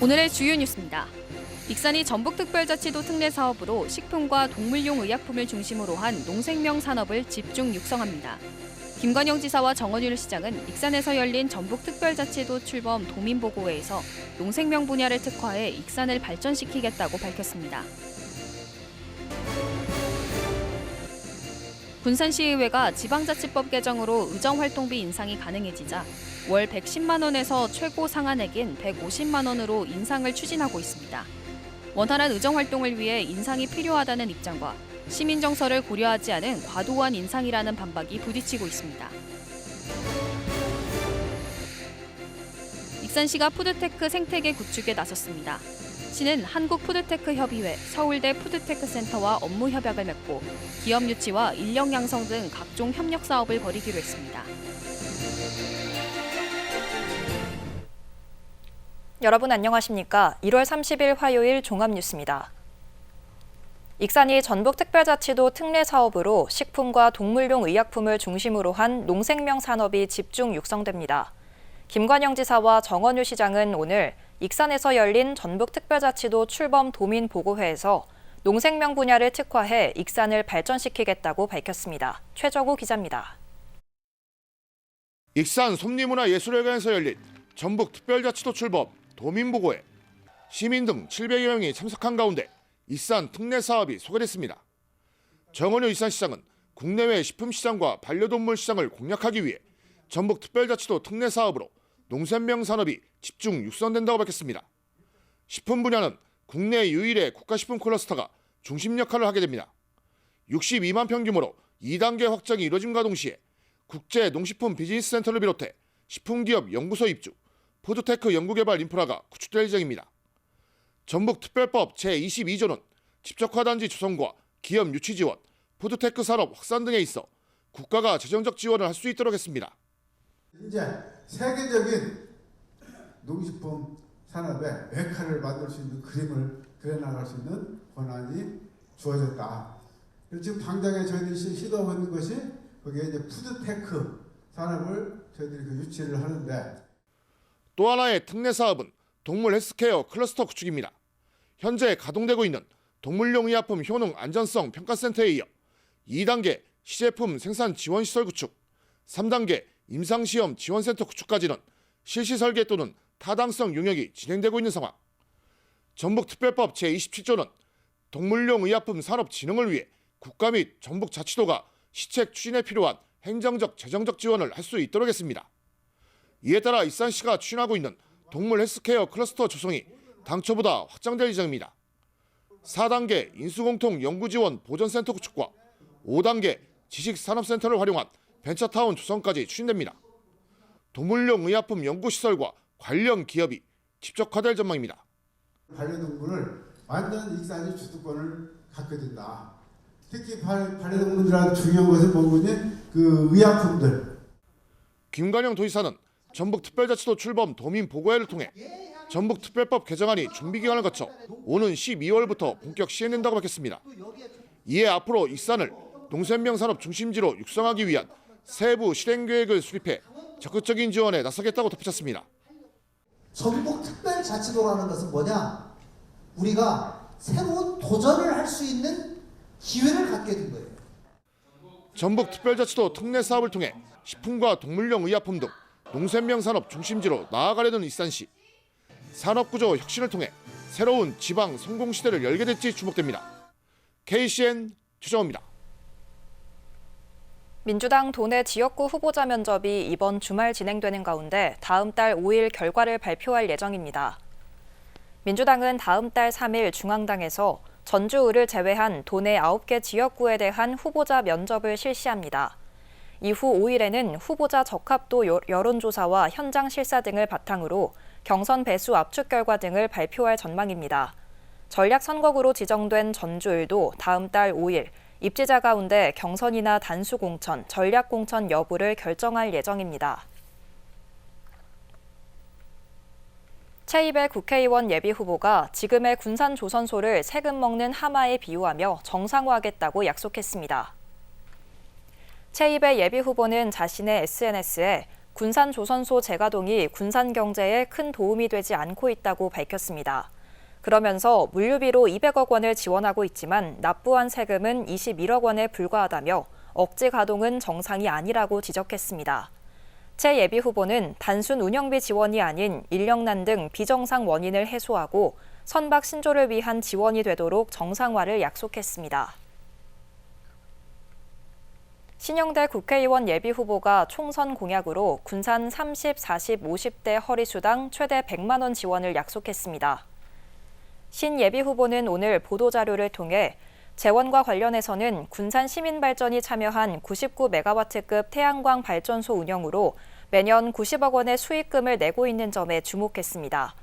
오늘의 주요 뉴스입니다. 익산이 전북특별자치도 특례 사업으로 식품과 동물용 의약품을 중심으로 한 농생명 산업을 집중 육성합니다. 김관영 지사와 정원율 시장은 익산에서 열린 전북특별자치도 출범 도민보고회에서 농생명 분야를 특화해 익산을 발전시키겠다고 밝혔습니다. 군산시의회가 지방자치법 개정으로 의정활동비 인상이 가능해지자 월 110만 원에서 최고 상한액인 150만 원으로 인상을 추진하고 있습니다. 원활한 의정활동을 위해 인상이 필요하다는 입장과 시민 정서를 고려하지 않은 과도한 인상이라는 반박이 부딪히고 있습니다. 익산시가 푸드테크 생태계 구축에 나섰습니다. 시는 한국푸드테크협의회, 서울대 푸드테크센터와 업무 협약을 맺고 기업 유치와 인력 양성 등 각종 협력 사업을 벌이기로 했습니다. 여러분 안녕하십니까? 1월 30일 화요일 종합뉴스입니다. 익산이 전북특별자치도 특례 사업으로 식품과 동물용 의약품을 중심으로 한 농생명 산업이 집중 육성됩니다. 김관영 지사와 정원율 시장은 오늘 익산에서 열린 전북특별자치도 출범 도민보고회에서 농생명 분야를 특화해 익산을 발전시키겠다고 밝혔습니다. 최정우 기자입니다. 익산 섭리문화예술회관에서 열린 전북특별자치도 출범 도민보고회, 시민 등 700여 명이 참석한 가운데 익산 특례 사업이 소개됐습니다. 정원효 익산시장은 국내외 식품시장과 반려동물 시장을 공략하기 위해 전북특별자치도 특례 사업으로 농생명 산업이 집중 육성된다고 밝혔습니다. 식품 분야는 국내 유일의 국가식품 클러스터가 중심 역할을 하게 됩니다. 62만 평 규모로 2단계 확장이 이뤄짐과 동시에 국제 농식품 비즈니스 센터를 비롯해 식품기업 연구소 입주, 푸드테크 연구개발 인프라가 구축될 예정입니다. 전북특별법 제22조는 집적화단지 조성과 기업 유치 지원, 푸드테크 산업 확산 등에 있어 국가가 재정적 지원을 할 수 있도록 했습니다. 이제 세계적인 농식품 산업의 메카를 만들 수 있는 그림을 그려나갈 수 있는 권한이 주어졌다. 지금 당장에 저희들이 시도하고 있는 것이 거기에 이제 푸드테크 산업을 저희들이 유치를 하는데, 또 하나의 특례 사업은 동물 헬스케어 클러스터 구축입니다. 현재 가동되고 있는 동물용 의약품 효능 안전성 평가센터에 이어 2단계 시제품 생산 지원 시설 구축, 3단계 임상시험 지원센터 구축까지는 실시 설계 또는 타당성 용역이 진행되고 있는 상황. 전북특별법 제27조는 동물용 의약품 산업 진흥을 위해 국가 및 전북자치도가 시책 추진에 필요한 행정적, 재정적 지원을 할 수 있도록 했습니다. 이에 따라 익산시가 추진하고 있는 동물 헬스케어 클러스터 조성이 당초보다 확장될 예정입니다. 4단계 인수공통 연구지원 보전센터 구축과 5단계 지식산업센터를 활용한 벤처타운 조성까지 추진됩니다. 동물용 의약품 연구시설과 관련 기업이 집적화될 전망입니다. 반려동물을 완전 익산이 주도권을 갖게 된다. 특히 반려동물들한테 중요한 것은 뭐냐면 그 의약품들. 김관영 도지사는 전북특별자치도 출범 도민보고회를 통해 전북특별법 개정안이 준비기간을 거쳐 오는 12월부터 본격 시행된다고 밝혔습니다. 이에 앞으로 익산을 농생명 산업 중심지로 육성하기 위한 세부 실행계획을 수립해 적극적인 지원에 나서겠다고 덧붙였습니다. 전북특별자치도라는 것은 뭐냐? 우리가 새로운 도전을 할 수 있는 기회를 갖게 된 거예요. 전북특별자치도 특례 사업을 통해 식품과 동물용 의약품 등 농생명 산업 중심지로 나아가려는 익산시. 산업구조 혁신을 통해 새로운 지방 성공시대를 열게 될지 주목됩니다. KCN 최정호입니다. 민주당 도내 지역구 후보자 면접이 이번 주말 진행되는 가운데 다음 달 5일 결과를 발표할 예정입니다. 민주당은 다음 달 3일 중앙당에서 전주을을 제외한 도내 9개 지역구에 대한 후보자 면접을 실시합니다. 이후 5일에는 후보자 적합도 여론조사와 현장 실사 등을 바탕으로 경선 배수 압축 결과 등을 발표할 전망입니다. 전략선거구로 지정된 전주을도 다음 달 5일 입지자 가운데 경선이나 단수공천, 전략공천 여부를 결정할 예정입니다. 최이배 국회의원 예비후보가 지금의 군산조선소를 세금 먹는 하마에 비유하며 정상화하겠다고 약속했습니다. 최이배 예비후보는 자신의 SNS에 군산조선소 재가동이 군산 경제에 큰 도움이 되지 않고 있다고 밝혔습니다. 그러면서 물류비로 200억 원을 지원하고 있지만 납부한 세금은 21억 원에 불과하다며 억지 가동은 정상이 아니라고 지적했습니다. 최 예비 후보는 단순 운영비 지원이 아닌 인력난 등 비정상 원인을 해소하고 선박 신조를 위한 지원이 되도록 정상화를 약속했습니다. 신영대 국회의원 예비 후보가 총선 공약으로 군산 30, 40, 50대 허리수당 최대 100만 원 지원을 약속했습니다. 신 예비 후보는 오늘 보도자료를 통해 재원과 관련해서는 군산 시민발전이 참여한 99메가와트급 태양광 발전소 운영으로 매년 90억 원의 수익금을 내고 있는 점에 주목했습니다.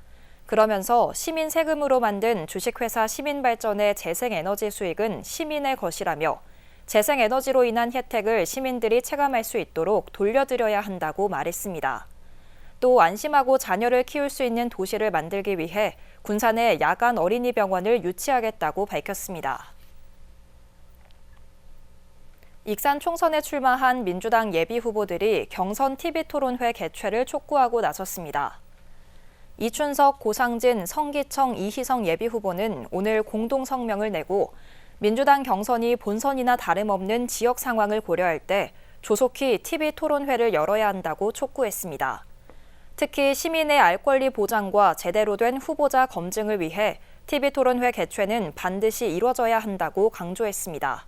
그러면서 시민 세금으로 만든 주식회사 시민발전의 재생에너지 수익은 시민의 것이라며 재생에너지로 인한 혜택을 시민들이 체감할 수 있도록 돌려드려야 한다고 말했습니다. 또 안심하고 자녀를 키울 수 있는 도시를 만들기 위해 군산에 야간 어린이병원을 유치하겠다고 밝혔습니다. 익산 총선에 출마한 민주당 예비 후보들이 경선 TV토론회 개최를 촉구하고 나섰습니다. 이춘석, 고상진, 성기청, 이희성 예비 후보는 오늘 공동 성명을 내고 민주당 경선이 본선이나 다름없는 지역 상황을 고려할 때 조속히 TV토론회를 열어야 한다고 촉구했습니다. 특히 시민의 알 권리 보장과 제대로 된 후보자 검증을 위해 TV토론회 개최는 반드시 이뤄져야 한다고 강조했습니다.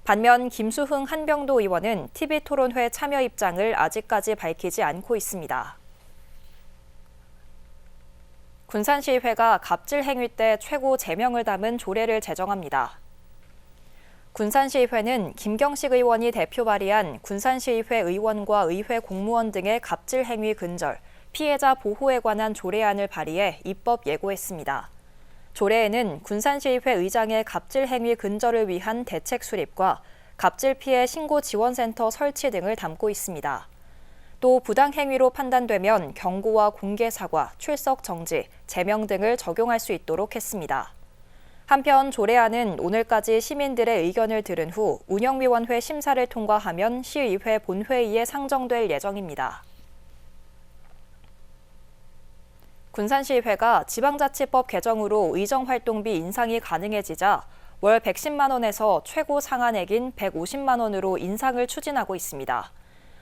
반면 김수흥 한병도 의원은 TV토론회 참여 입장을 아직까지 밝히지 않고 있습니다. 군산시의회가 갑질 행위 때 최고 제명을 담은 조례를 제정합니다. 군산시의회는 김경식 의원이 대표 발의한 군산시의회 의원과 의회 공무원 등의 갑질 행위 근절, 피해자 보호에 관한 조례안을 발의해 입법 예고했습니다. 조례에는 군산시의회 의장의 갑질 행위 근절을 위한 대책 수립과 갑질 피해 신고 지원센터 설치 등을 담고 있습니다. 또 부당 행위로 판단되면 경고와 공개 사과, 출석 정지, 제명 등을 적용할 수 있도록 했습니다. 한편 조례안은 오늘까지 시민들의 의견을 들은 후 운영위원회 심사를 통과하면 시의회 본회의에 상정될 예정입니다. 군산시의회가 지방자치법 개정으로 의정활동비 인상이 가능해지자 월 110만 원에서 최고 상한액인 150만 원으로 인상을 추진하고 있습니다.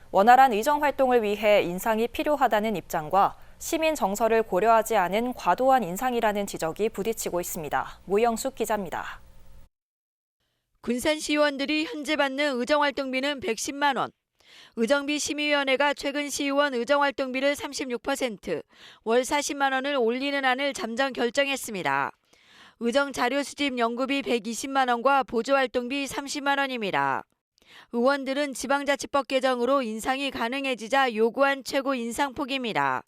원활한 의정활동을 위해 인상이 필요하다는 입장과 시민 정서를 고려하지 않은 과도한 인상이라는 지적이 부딪히고 있습니다. 모영숙 기자입니다. 군산시의원들이 현재 받는 의정활동비는 110만 원. 의정비 심의위원회가 최근 시의원 의정활동비를 36%, 월 40만 원을 올리는 안을 잠정 결정했습니다. 의정자료수집 연구비 120만 원과 보조활동비 30만 원입니다. 의원들은 지방자치법 개정으로 인상이 가능해지자 요구한 최고 인상폭입니다.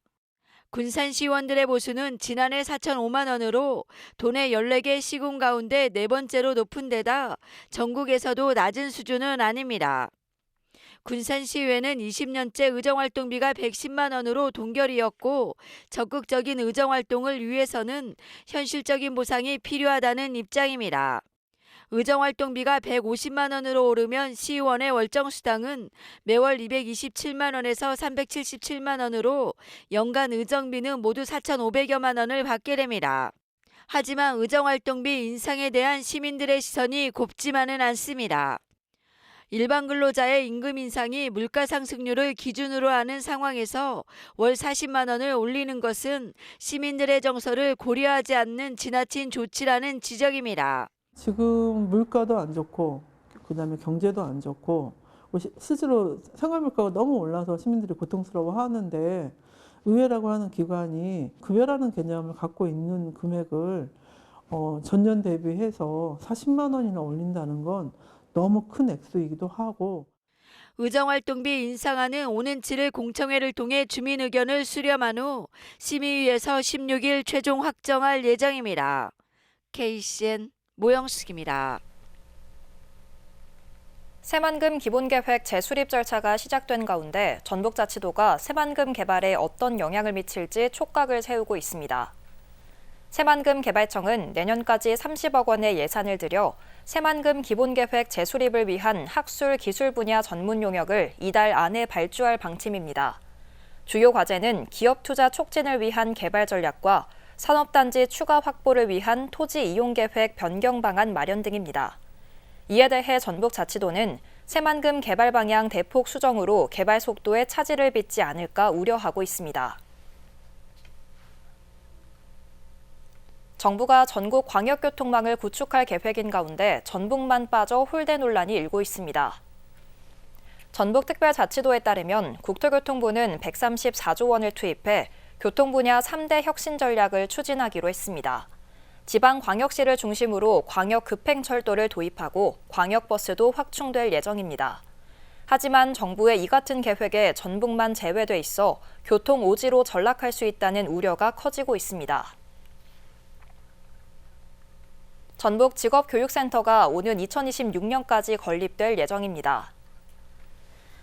군산시의원들의 보수는 지난해 4,005만 원으로 도내 14개 시군 가운데 네 번째로 높은 데다 전국에서도 낮은 수준은 아닙니다. 군산시의회는 20년째 의정활동비가 110만 원으로 동결이었고 적극적인 의정활동을 위해서는 현실적인 보상이 필요하다는 입장입니다. 의정활동비가 150만 원으로 오르면 시의원의 월정수당은 매월 227만 원에서 377만 원으로 연간 의정비는 모두 4,500여만 원을 받게 됩니다. 하지만 의정활동비 인상에 대한 시민들의 시선이 곱지만은 않습니다. 일반 근로자의 임금 인상이 물가 상승률을 기준으로 하는 상황에서 월 40만 원을 올리는 것은 시민들의 정서를 고려하지 않는 지나친 조치라는 지적입니다. 지금 물가도 안 좋고 그다음에 경제도 안 좋고 실제로 생활물가가 너무 올라서 시민들이 고통스러워하는데 의회라고 하는 기관이 급여라는 개념을 갖고 있는 금액을 전년 대비해서 40만 원이나 올린다는 건 너무 큰 액수이기도 하고. 의정활동비 인상안은 오는 7일 공청회를 통해 주민 의견을 수렴한 후 심의위에서 16일 최종 확정할 예정입니다. KCN 모영숙입니다. 새만금 기본계획 재수립 절차가 시작된 가운데 전북자치도가 새만금 개발에 어떤 영향을 미칠지 촉각을 세우고 있습니다. 새만금 개발청은 내년까지 30억 원의 예산을 들여 새만금 기본계획 재수립을 위한 학술 기술 분야 전문 용역을 이달 안에 발주할 방침입니다. 주요 과제는 기업 투자 촉진을 위한 개발 전략과 산업단지 추가 확보를 위한 토지 이용 계획 변경 방안 마련 등입니다. 이에 대해 전북자치도는 새만금 개발 방향 대폭 수정으로 개발 속도에 차질을 빚지 않을까 우려하고 있습니다. 정부가 전국 광역교통망을 구축할 계획인 가운데 전북만 빠져 홀대 논란이 일고 있습니다. 전북특별자치도에 따르면 국토교통부는 134조 원을 투입해 교통 분야 3대 혁신 전략을 추진하기로 했습니다. 지방광역시를 중심으로 광역급행철도를 도입하고 광역버스도 확충될 예정입니다. 하지만 정부의 이 같은 계획에 전북만 제외돼 있어 교통 오지로 전락할 수 있다는 우려가 커지고 있습니다. 전북직업교육센터가 오는 2026년까지 건립될 예정입니다.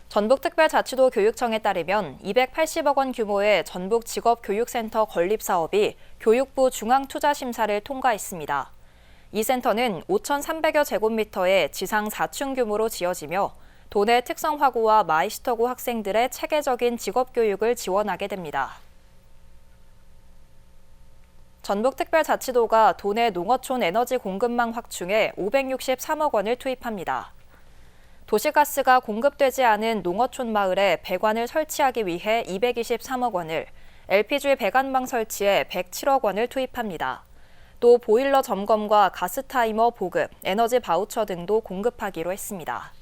전북특별자치도 교육청에 따르면 280억 원 규모의 전북직업교육센터 건립 사업이 교육부 중앙투자심사를 통과했습니다. 이 센터는 5,300여 제곱미터의 지상 4층 규모로 지어지며 도내 특성화고와 마이스터고 학생들의 체계적인 직업교육을 지원하게 됩니다. 전북특별자치도가 도내 농어촌 에너지 공급망 확충에 563억 원을 투입합니다. 도시가스가 공급되지 않은 농어촌 마을에 배관을 설치하기 위해 223억 원을, LPG 배관망 설치에 107억 원을 투입합니다. 또 보일러 점검과 가스타이머 보급, 에너지 바우처 등도 공급하기로 했습니다.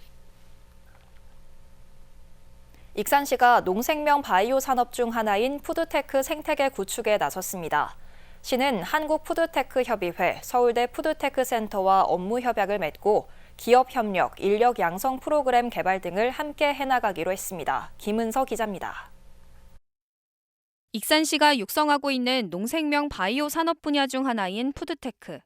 익산시가 농생명 바이오 산업 중 하나인 푸드테크 생태계 구축에 나섰습니다. 시는 한국푸드테크협의회, 서울대 푸드테크센터와 업무 협약을 맺고 기업 협력, 인력 양성 프로그램 개발 등을 함께 해나가기로 했습니다. 김은서 기자입니다. 익산시가 육성하고 있는 농생명 바이오 산업 분야 중 하나인 푸드테크.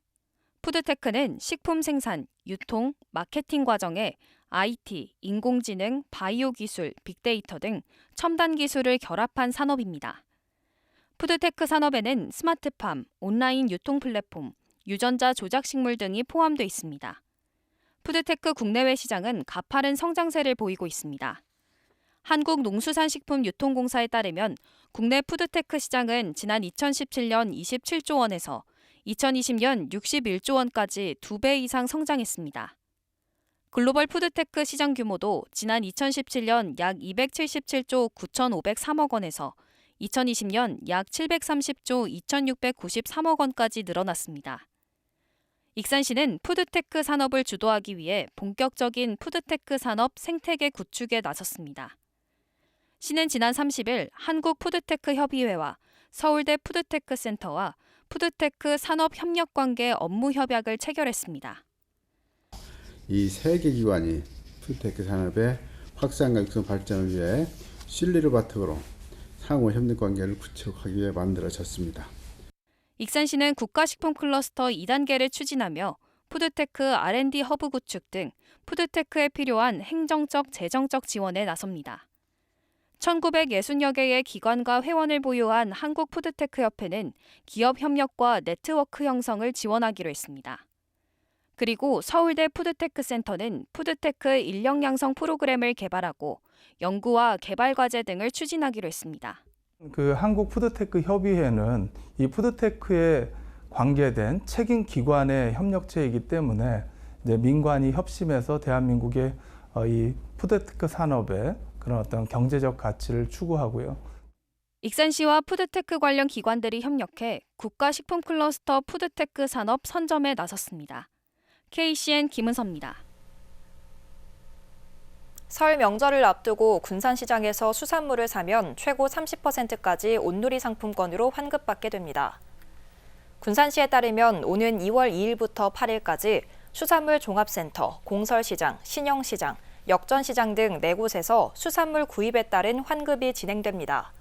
푸드테크는 식품 생산, 유통, 마케팅 과정에 IT, 인공지능, 바이오 기술, 빅데이터 등 첨단 기술을 결합한 산업입니다. 푸드테크 산업에는 스마트팜, 온라인 유통 플랫폼, 유전자 조작식물 등이 포함되어 있습니다. 푸드테크 국내외 시장은 가파른 성장세를 보이고 있습니다. 한국농수산식품유통공사에 따르면 국내 푸드테크 시장은 지난 2017년 27조 원에서 2020년 61조 원까지 2배 이상 성장했습니다. 글로벌 푸드테크 시장 규모도 지난 2017년 약 277조 9,503억 원에서 2020년 약 730조 2,693억 원까지 늘어났습니다. 익산시는 푸드테크 산업을 주도하기 위해 본격적인 푸드테크 산업 생태계 구축에 나섰습니다. 시는 지난 30일 한국푸드테크협의회와 서울대 푸드테크센터와 푸드테크 산업협력관계 업무협약을 체결했습니다. 이 세 개 기관이 푸드테크 산업의 확산과 육성 발전을 위해 신뢰를 바탕으로 상호 협력 관계를 구축하기 위해 만들어졌습니다. 익산시는 국가식품 클러스터 2단계를 추진하며 푸드테크 R&D 허브 구축 등 푸드테크에 필요한 행정적, 재정적 지원에 나섭니다. 1960여 개의 기관과 회원을 보유한 한국푸드테크협회는 기업 협력과 네트워크 형성을 지원하기로 했습니다. 그리고 서울대 푸드테크센터는 푸드테크 인력 양성 프로그램을 개발하고 연구와 개발 과제 등을 추진하기로 했습니다. 한국푸드테크협의회는 이 푸드테크에 관계된 책임 기관의 협력체이기 때문에 이제 민관이 협심해서 대한민국의 이 푸드테크 산업의 그런 어떤 경제적 가치를 추구하고요. 익산시와 푸드테크 관련 기관들이 협력해 국가식품클러스터 푸드테크 산업 선점에 나섰습니다. KCN 김은서입니다. 설 명절을 앞두고 군산시장에서 수산물을 사면 최고 30%까지 온누리 상품권으로 환급받게 됩니다. 군산시에 따르면 오는 2월 2일부터 8일까지 수산물 종합센터, 공설시장, 신영시장, 역전시장 등 4곳에서 수산물 구입에 따른 환급이 진행됩니다.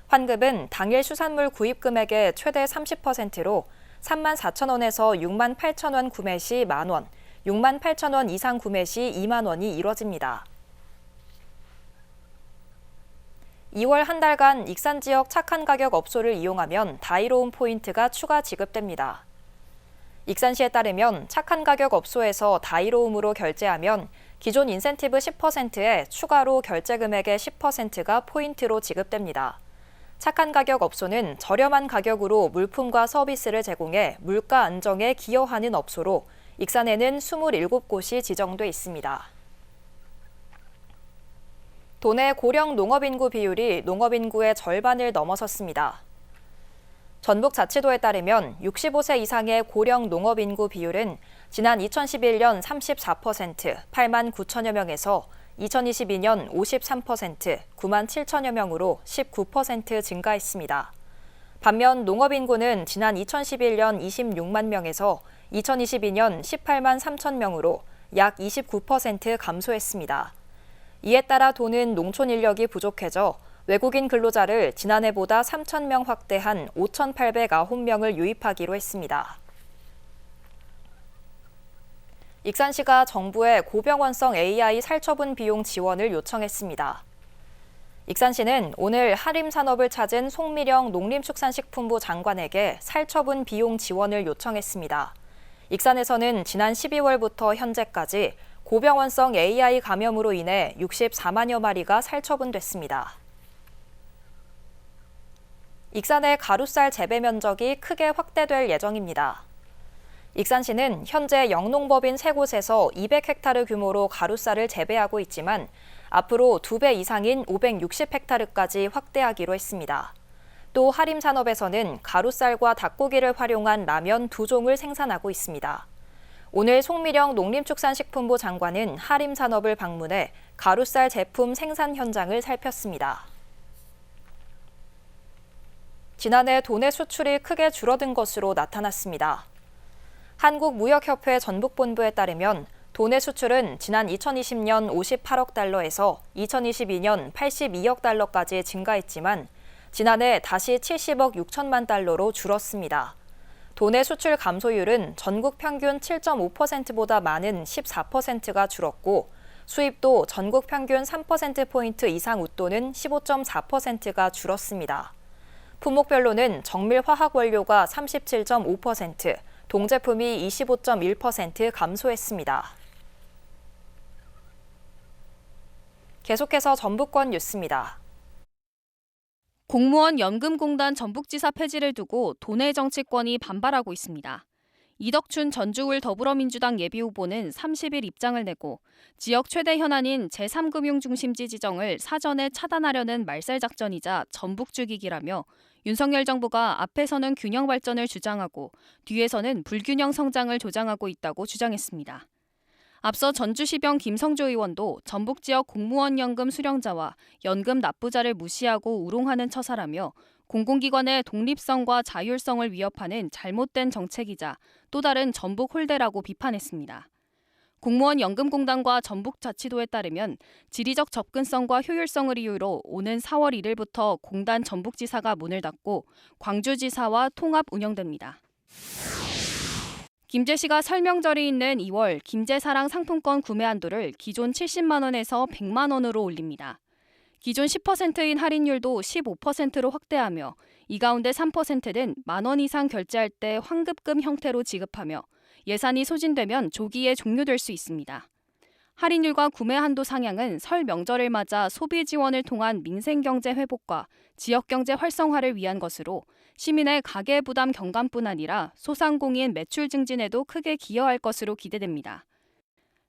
환급은 당일 수산물 구입 금액의 최대 30%로 34,000원에서 68,000원 구매 시 만원, 68,000원 이상 구매 시 2만 원이 이뤄집니다. 2월 한 달간 익산 지역 착한 가격 업소를 이용하면 다이로운 포인트가 추가 지급됩니다. 익산시에 따르면 착한 가격 업소에서 다이로움으로 결제하면 기존 인센티브 10%에 추가로 결제 금액의 10%가 포인트로 지급됩니다. 착한 가격 업소는 저렴한 가격으로 물품과 서비스를 제공해 물가 안정에 기여하는 업소로 익산에는 27곳이 지정돼 있습니다. 도내 고령 농업인구 비율이 농업인구의 절반을 넘어섰습니다. 전북자치도에 따르면 65세 이상의 고령 농업인구 비율은 지난 2011년 34%, 8만 9천여 명에서 2022년 53%, 9만 7천여 명으로 19% 증가했습니다. 반면 농업인구는 지난 2011년 26만 명에서 2022년 18만 3천 명으로 약 29% 감소했습니다. 이에 따라 도는 농촌 인력이 부족해져 외국인 근로자를 지난해보다 3천 명 확대한 5,809명을 유입하기로 했습니다. 익산시가 정부에 고병원성 AI 살처분 비용 지원을 요청했습니다. 익산시는 오늘 하림산업을 찾은 송미령 농림축산식품부 장관에게 살처분 비용 지원을 요청했습니다. 익산에서는 지난 12월부터 현재까지 고병원성 AI 감염으로 인해 64만여 마리가 살처분됐습니다. 익산의 가루쌀 재배 면적이 크게 확대될 예정입니다. 익산시는 현재 영농법인 3곳에서 200헥타르 규모로 가루쌀을 재배하고 있지만 앞으로 2배 이상인 560헥타르까지 확대하기로 했습니다. 또 하림산업에서는 가루쌀과 닭고기를 활용한 라면 2종을 생산하고 있습니다. 오늘 송미령 농림축산식품부 장관은 하림산업을 방문해 가루쌀 제품 생산 현장을 살폈습니다. 지난해 도내 수출이 크게 줄어든 것으로 나타났습니다. 한국무역협회 전북본부에 따르면 도내 수출은 지난 2020년 58억 달러에서 2022년 82억 달러까지 증가했지만 지난해 다시 70억 6천만 달러로 줄었습니다. 도내 수출 감소율은 전국 평균 7.5%보다 많은 14%가 줄었고 수입도 전국 평균 3%포인트 이상 웃도는 15.4%가 줄었습니다. 품목별로는 정밀 화학 원료가 37.5%, 동제품이 25.1% 감소했습니다. 계속해서 전북권 뉴스입니다. 공무원 연금공단 전북지사 폐지를 두고 도내 정치권이 반발하고 있습니다. 이덕춘 전주울 더불어민주당 예비후보는 30일 입장을 내고 지역 최대 현안인 제3금융중심지 지정을 사전에 차단하려는 말살작전이자 전북 죽이기라며 윤석열 정부가 앞에서는 균형 발전을 주장하고 뒤에서는 불균형 성장을 조장하고 있다고 주장했습니다. 앞서 전주시병 김성조 의원도 전북 지역 공무원 연금 수령자와 연금 납부자를 무시하고 우롱하는 처사라며 공공기관의 독립성과 자율성을 위협하는 잘못된 정책이자 또 다른 전북 홀대라고 비판했습니다. 공무원 연금공단과 전북자치도에 따르면 지리적 접근성과 효율성을 이유로 오는 4월 1일부터 공단 전북지사가 문을 닫고 광주지사와 통합 운영됩니다. 김제시가 설명절이 있는 2월 김제사랑 상품권 구매 한도를 기존 70만 원에서 100만 원으로 올립니다. 기존 10%인 할인율도 15%로 확대하며 이 가운데 3%는 만 원 이상 결제할 때 환급금 형태로 지급하며 예산이 소진되면 조기에 종료될 수 있습니다. 할인율과 구매 한도 상향은 설 명절을 맞아 소비 지원을 통한 민생경제 회복과 지역경제 활성화를 위한 것으로 시민의 가계 부담 경감뿐 아니라 소상공인 매출 증진에도 크게 기여할 것으로 기대됩니다.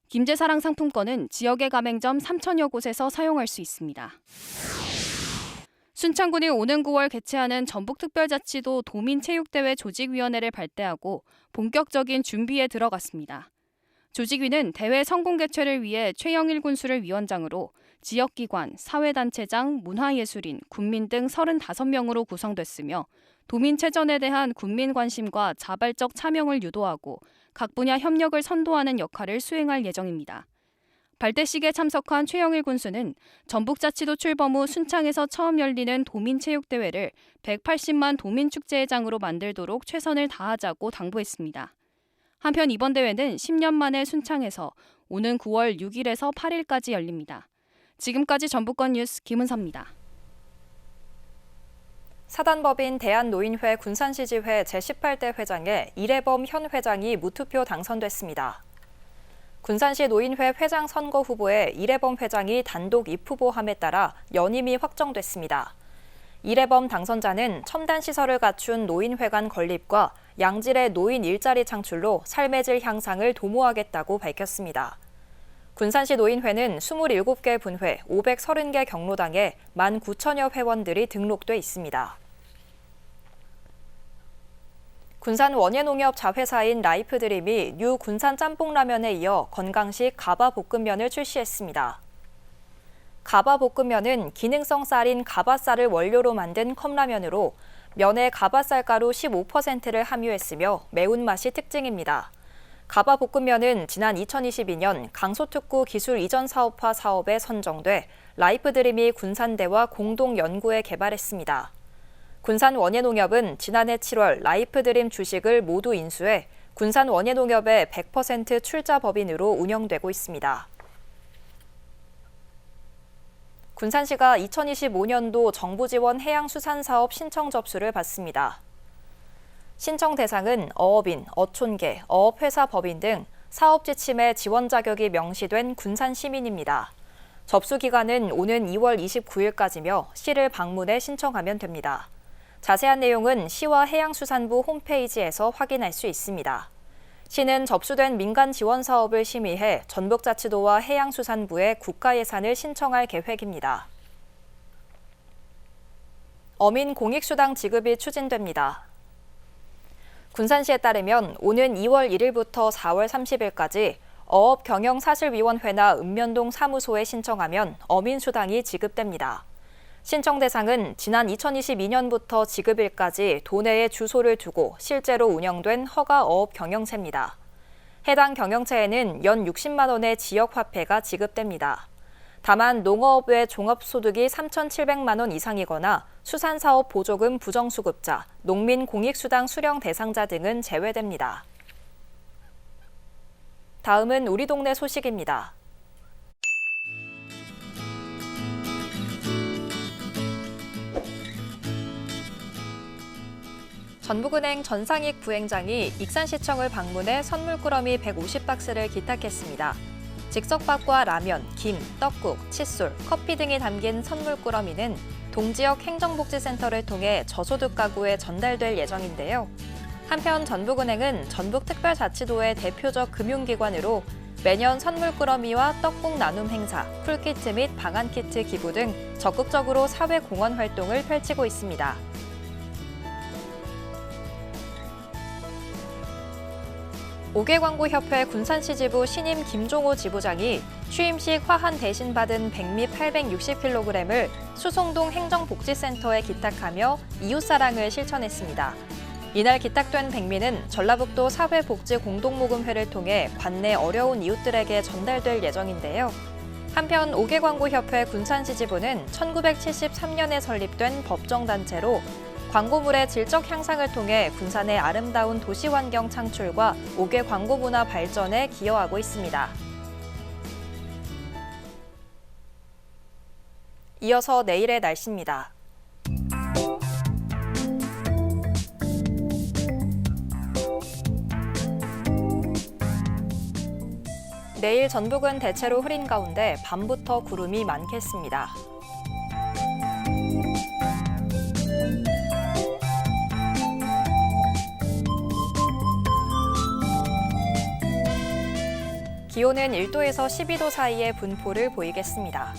김제사랑 상품권은 지역의 가맹점 3천여 곳에서 사용할 수 있습니다. 순창군이 오는 9월 개최하는 전북특별자치도 도민체육대회 조직위원회를 발대하고 본격적인 준비에 들어갔습니다. 조직위는 대회 성공 개최를 위해 최영일 군수를 위원장으로 지역기관, 사회단체장, 문화예술인, 군민 등 35명으로 구성됐으며 도민체전에 대한 국민 관심과 자발적 참여를 유도하고 각 분야 협력을 선도하는 역할을 수행할 예정입니다. 발대식에 참석한 최영일 군수는 전북자치도 출범 후 순창에서 처음 열리는 도민체육대회를 180만 도민축제회장으로 만들도록 최선을 다하자고 당부했습니다. 한편 이번 대회는 10년 만에 순창에서 오는 9월 6일에서 8일까지 열립니다. 지금까지 전북권 뉴스 김은서입니다. 사단법인 대한노인회 군산시지회 제18대 회장에 이래범 현 회장이 무투표 당선됐습니다. 군산시 노인회 회장 선거 후보에 이래범 회장이 단독 입후보함에 따라 연임이 확정됐습니다. 이래범 당선자는 첨단 시설을 갖춘 노인회관 건립과 양질의 노인 일자리 창출로 삶의 질 향상을 도모하겠다고 밝혔습니다. 군산시 노인회는 27개 분회, 530개 경로당에 19,000여 회원들이 등록돼 있습니다. 군산 원예농협 자회사인 라이프드림이 뉴 군산 짬뽕라면에 이어 건강식 가바볶음면을 출시했습니다. 가바볶음면은 기능성 쌀인 가바쌀을 원료로 만든 컵라면으로 면에 가바쌀가루 15%를 함유했으며 매운맛이 특징입니다. 가바볶음면은 지난 2022년 강소특구 기술 이전 사업화 사업에 선정돼 라이프드림이 군산대와 공동 연구해 개발했습니다. 군산 원예농협은 지난해 7월 라이프드림 주식을 모두 인수해 군산 원예농협의 100% 출자 법인으로 운영되고 있습니다. 군산시가 2025년도 정부 지원 해양수산사업 신청 접수를 받습니다. 신청 대상은 어업인, 어촌계, 어업회사 법인 등 사업 지침에 지원 자격이 명시된 군산 시민입니다. 접수 기간은 오는 2월 29일까지며 시를 방문해 신청하면 됩니다. 자세한 내용은 시와 해양수산부 홈페이지에서 확인할 수 있습니다. 시는 접수된 민간 지원 사업을 심의해 전북자치도와 해양수산부에 국가 예산을 신청할 계획입니다. 어민 공익수당 지급이 추진됩니다. 군산시에 따르면 오는 2월 1일부터 4월 30일까지 어업경영사실위원회나 읍면동 사무소에 신청하면 어민수당이 지급됩니다. 신청 대상은 지난 2022년부터 지급일까지 도내에 주소를 두고 실제로 운영된 허가 어업 경영체입니다. 해당 경영체에는 연 60만 원의 지역화폐가 지급됩니다. 다만 농어업 외 종합소득이 3,700만 원 이상이거나 수산사업 보조금 부정수급자, 농민공익수당 수령 대상자 등은 제외됩니다. 다음은 우리 동네 소식입니다. 전북은행 전상익 부행장이 익산시청을 방문해 선물꾸러미 150박스를 기탁했습니다. 즉석밥과 라면, 김, 떡국, 칫솔, 커피 등이 담긴 선물꾸러미는 동지역 행정복지센터를 통해 저소득 가구에 전달될 예정인데요. 한편 전북은행은 전북특별자치도의 대표적 금융기관으로 매년 선물꾸러미와 떡국 나눔 행사, 쿨키트 및 방한키트 기부 등 적극적으로 사회공헌 활동을 펼치고 있습니다. 옥외광고협회 군산시 지부 신임 김종호 지부장이 취임식 화한 대신 받은 백미 860kg을 수송동 행정복지센터에 기탁하며 이웃사랑을 실천했습니다. 이날 기탁된 백미는 전라북도 사회복지공동모금회를 통해 관내 어려운 이웃들에게 전달될 예정인데요. 한편 옥외광고협회 군산시 지부는 1973년에 설립된 법정단체로 광고물의 질적 향상을 통해 군산의 아름다운 도시환경 창출과 옥외 광고 문화 발전에 기여하고 있습니다. 이어서 내일의 날씨입니다. 내일 전북은 대체로 흐린 가운데 밤부터 구름이 많겠습니다. 기온은 1도에서 12도 사이의 분포를 보이겠습니다.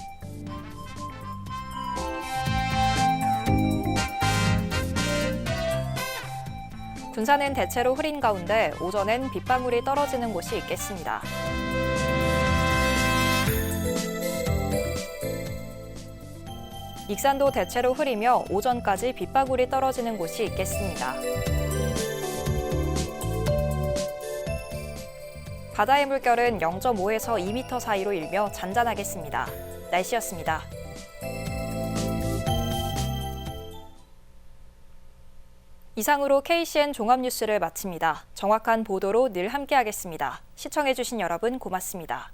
군산은 대체로 흐린 가운데 오전엔 빗방울이 떨어지는 곳이 있겠습니다. 익산도 대체로 흐리며 오전까지 빗방울이 떨어지는 곳이 있겠습니다. 바다의 물결은 0.5에서 2m 사이로 일며 잔잔하겠습니다. 날씨였습니다. 이상으로 KCN 종합뉴스를 마칩니다. 정확한 보도로 늘 함께하겠습니다. 시청해주신 여러분 고맙습니다.